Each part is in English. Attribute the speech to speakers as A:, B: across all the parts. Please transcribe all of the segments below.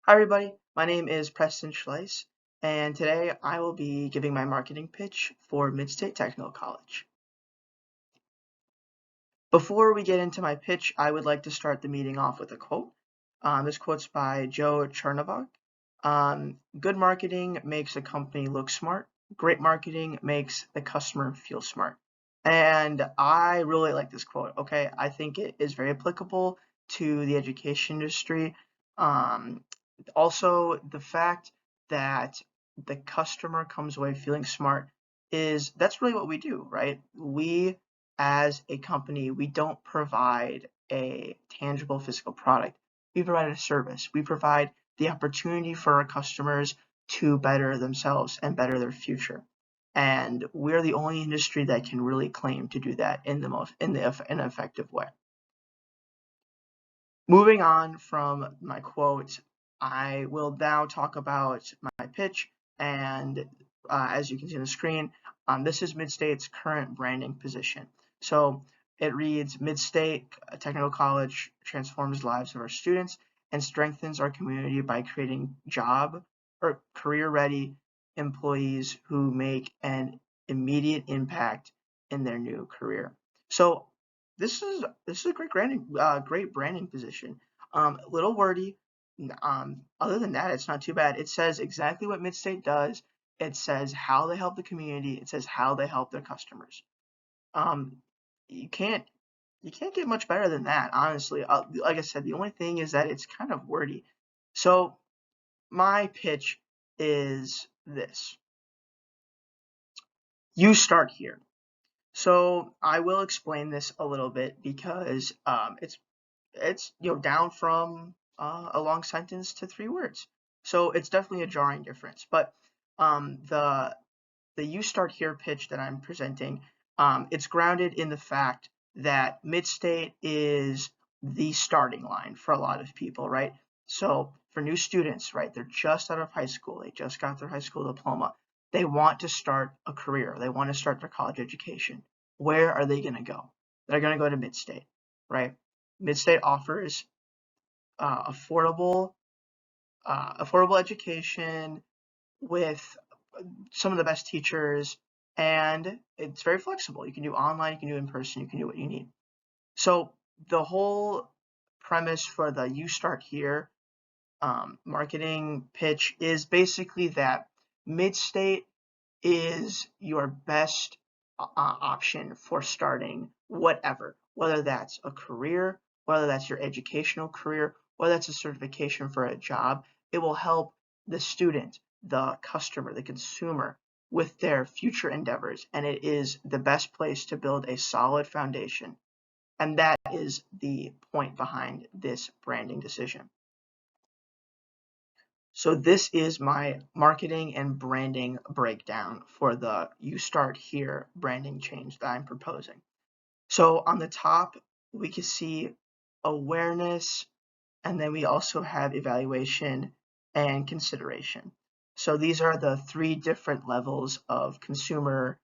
A: Hi everybody, my name is Preston Schleiss, and today I will be giving my marketing pitch for Midstate Technical College. Before we get into my pitch, I would like to start the meeting off with a quote. This quote's by Joe Chernavok. Good marketing makes a company look smart. Great marketing makes the customer feel smart. And I really like this quote, okay? I think it is very applicable to the education industry. Um, Also, the fact that the customer comes away feeling smart that's really what we do, right? We as a company, we don't provide a tangible physical product. We provide a service. We provide the opportunity for our customers to better themselves and better their future. And we're the only industry that can really claim to do that in an effective way. Moving on from my quote, I will now talk about my pitch, and as you can see on the screen, this is Midstate's current branding position. So it reads, Midstate Technical College transforms the lives of our students and strengthens our community by creating job or career-ready employees who make an immediate impact in their new career. So this is a great branding position. A little wordy. Other than that, it's not too bad. It says exactly what Midstate does. It says how they help the community. It says how they help their customers. Um, you can't you can't get much better than that, honestly. Like I said, the only thing is that it's kind of wordy. So my pitch is this: you start here. So I will explain this a little bit because it's down from a long sentence to 3 words. So it's definitely a jarring difference. But the you start here pitch that I'm presenting, it's grounded in the fact that Midstate is the starting line for a lot of people, right? So for new students, right, they're just out of high school, they just got their high school diploma, they want to start a career, they want to start their college education. Where are they going to go? They're going to go to Midstate, right? Midstate offers affordable affordable education with some of the best teachers, and it's very flexible. You can do online, you can do in person, you can do what you need. So the whole premise for the You Start Here marketing pitch is basically that Midstate is your best option for starting whatever, whether that's a career, whether that's your educational career, whether that's a certification for a job. It will help the student, the customer, the consumer with their future endeavors, and it is the best place to build a solid foundation. And that is the point behind this branding decision. So this is my marketing and branding breakdown for the You Start Here branding change that I'm proposing. So on the top, we can see awareness, and then we also have evaluation and consideration. So these are the 3 different levels of consumer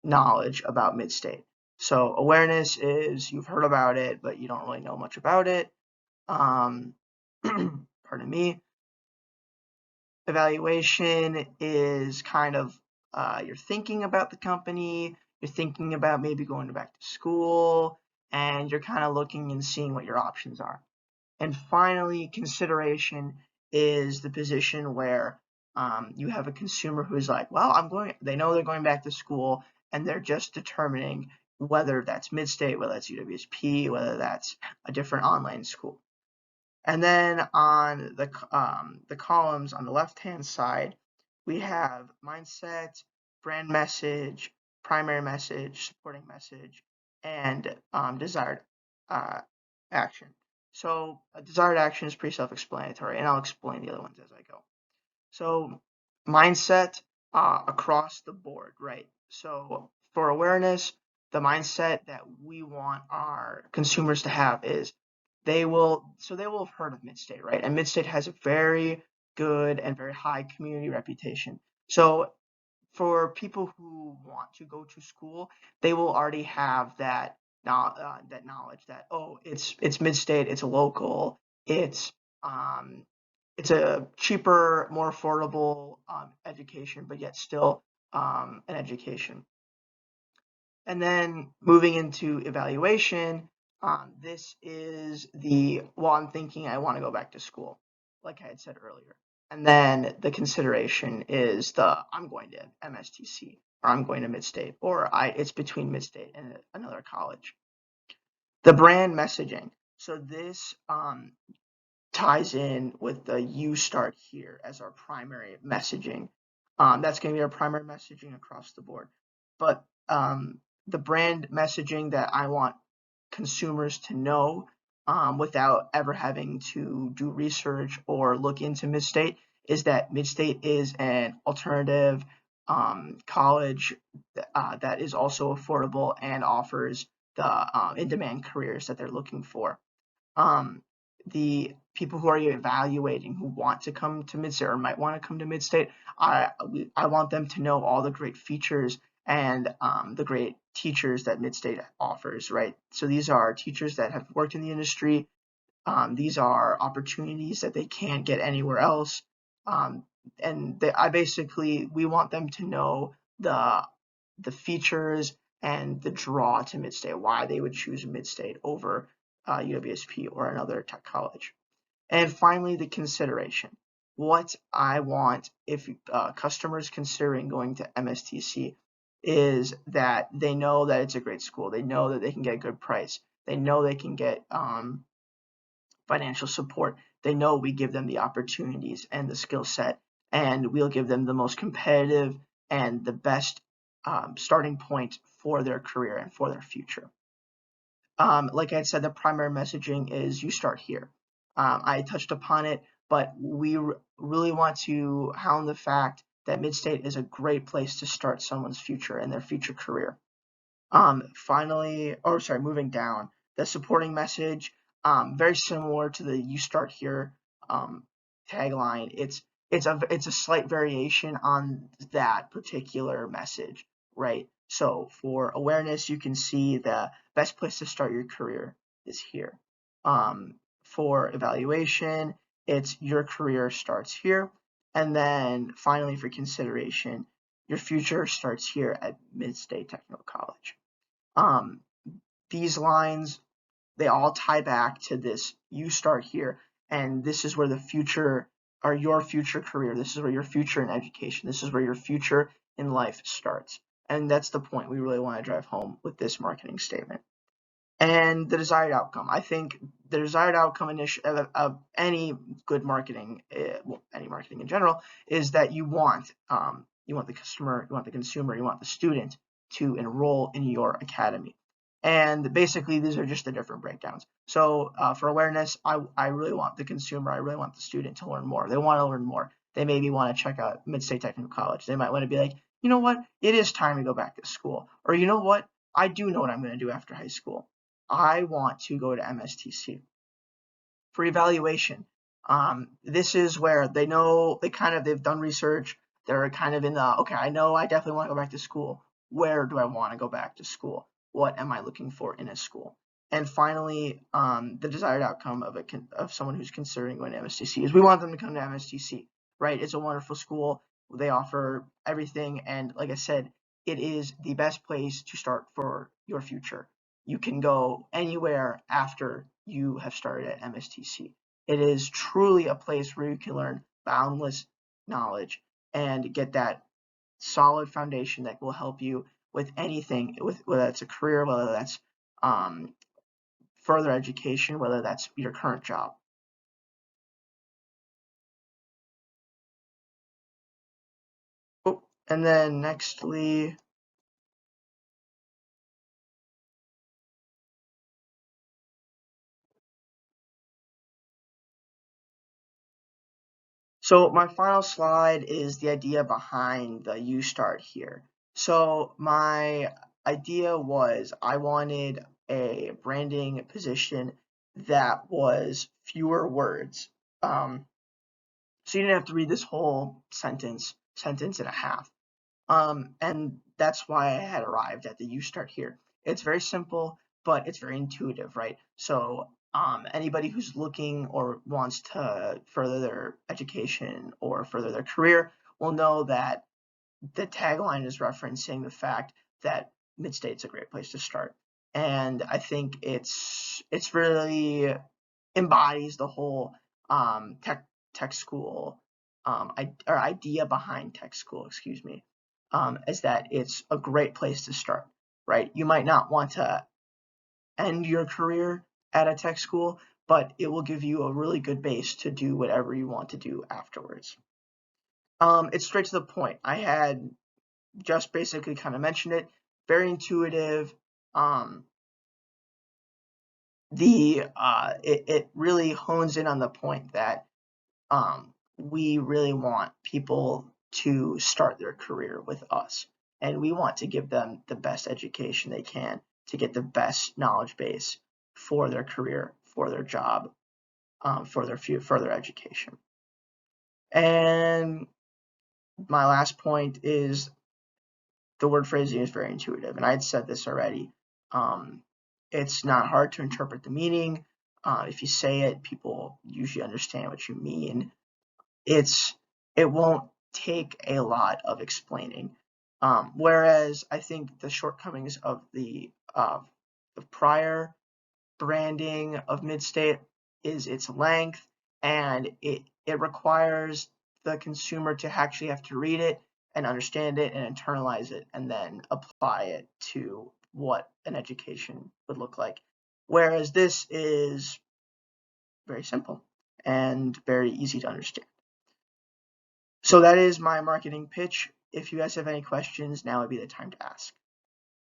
A: knowledge about Midstate. So awareness is you've heard about it, but you don't really know much about it. Um, pardon me. Evaluation is kind of you're thinking about the company, you're thinking about maybe going back to school, and you're kind of looking and seeing what your options are. And finally, consideration is the position where you have a consumer who's like, well, they know they're going back to school, and they're just determining whether that's Midstate, whether that's UWSP, whether that's a different online school. And then on the columns on the left-hand side, we have mindset, brand message, primary message, supporting message, and desired action. So a desired action is pretty self-explanatory, and I'll explain the other ones as I go. So mindset across the board, right? So for awareness, the mindset that we want our consumers to have is they will have heard of Midstate, right? And Midstate has a very good and very high community reputation. So for people who want to go to school, they will already have that knowledge that, oh, it's Midstate, it's a local, It's a cheaper, more affordable education, but yet still an education. And then moving into evaluation, this is well, I'm thinking I want to go back to school, like I had said earlier. And then the consideration is I'm going to MSTC, or I'm going to Midstate, or it's between Midstate and another college. The brand messaging. So this ties in with the "You Start Here" as our primary messaging. That's going to be our primary messaging across the board. But the brand messaging that I want consumers to know without ever having to do research or look into Midstate is that Midstate is an alternative college that is also affordable and offers the in-demand careers that they're looking for. The people who are evaluating who want to come to Midstate or might want to come to Midstate, I want them to know all the great features and the great teachers that Midstate offers, right? So these are teachers that have worked in the industry. These are opportunities that they can't get anywhere else. And we want them to know the features and the draw to Midstate, why they would choose Midstate over UWSP or another tech college. And finally, the consideration. What I want if customers considering going to MSTC is that they know that it's a great school. They know that they can get a good price. They know they can get financial support. They know we give them the opportunities and the skill set, and we'll give them the most competitive and the best starting point for their career and for their future. Like I said, the primary messaging is "You Start Here." I touched upon it, but we really want to hound the fact that Midstate is a great place to start someone's future and their future career. Moving down, the supporting message, very similar to the "You Start Here" tagline. It's a slight variation on that particular message, right? So for awareness, you can see the best place to start your career is here. For evaluation, it's your career starts here. And then finally, for consideration, your future starts here at Midstate Technical College. These lines, they all tie back to this "You Start Here," and this is where the future or your future career, this is where your future in education, this is where your future in life starts. And that's the point we really want to drive home with this marketing statement. And the desired outcome. I think the desired outcome of any good marketing, any marketing in general, is that you want the customer, you want the consumer, you want the student to enroll in your academy. And basically, these are just the different breakdowns. So for awareness, I really want the consumer, I really want the student to learn more. They want to learn more. They maybe want to check out Midstate Technical College. They might want to be like, you know what, it is time to go back to school. Or you know what, I do know what I'm going to do after high school. I want to go to MSTC. For evaluation, this is where they know they've done research. They're kind of in the, okay, I know I definitely want to go back to school. Where do I want to go back to school? What am I looking for in a school? And finally, the desired outcome of someone who's considering going to MSTC is we want them to come to MSTC, right? It's a wonderful school. They offer everything. And like I said, it is the best place to start for your future. You can go anywhere after you have started at MSTC. It is truly a place where you can learn boundless knowledge and get that solid foundation that will help you with anything, whether that's a career, whether that's further education, whether that's your current job. Oh, and then nextly, so my final slide is the idea behind the "You Start Here." So my idea was I wanted a branding position that was fewer words. So you didn't have to read this whole sentence and a half. And that's why I had arrived at the "You Start Here." It's very simple, but it's very intuitive, right? So Anybody who's looking or wants to further their education or further their career will know that the tagline is referencing the fact that Midstate's a great place to start. And I think it's really embodies the whole tech school or idea behind tech school, excuse me, is that it's a great place to start, right? You might not want to end your career at a tech school, but it will give you a really good base to do whatever you want to do afterwards. It's straight to the point. I had just basically kind of mentioned it. Very intuitive. It really hones in on the point that we really want people to start their career with us, and we want to give them the best education they can to get the best knowledge base for their career, for their job, for their further education. And my last point is the word phrasing is very intuitive, and I had said this already. It's not hard to interpret the meaning. If you say it, people usually understand what you mean. It won't take a lot of explaining. Whereas I think the shortcomings of the prior branding of Midstate is its length, and it requires the consumer to actually have to read it and understand it and internalize it and then apply it to what an education would look like. Whereas this is very simple and very easy to understand. So that is my marketing pitch. If you guys have any questions, now would be the time to ask.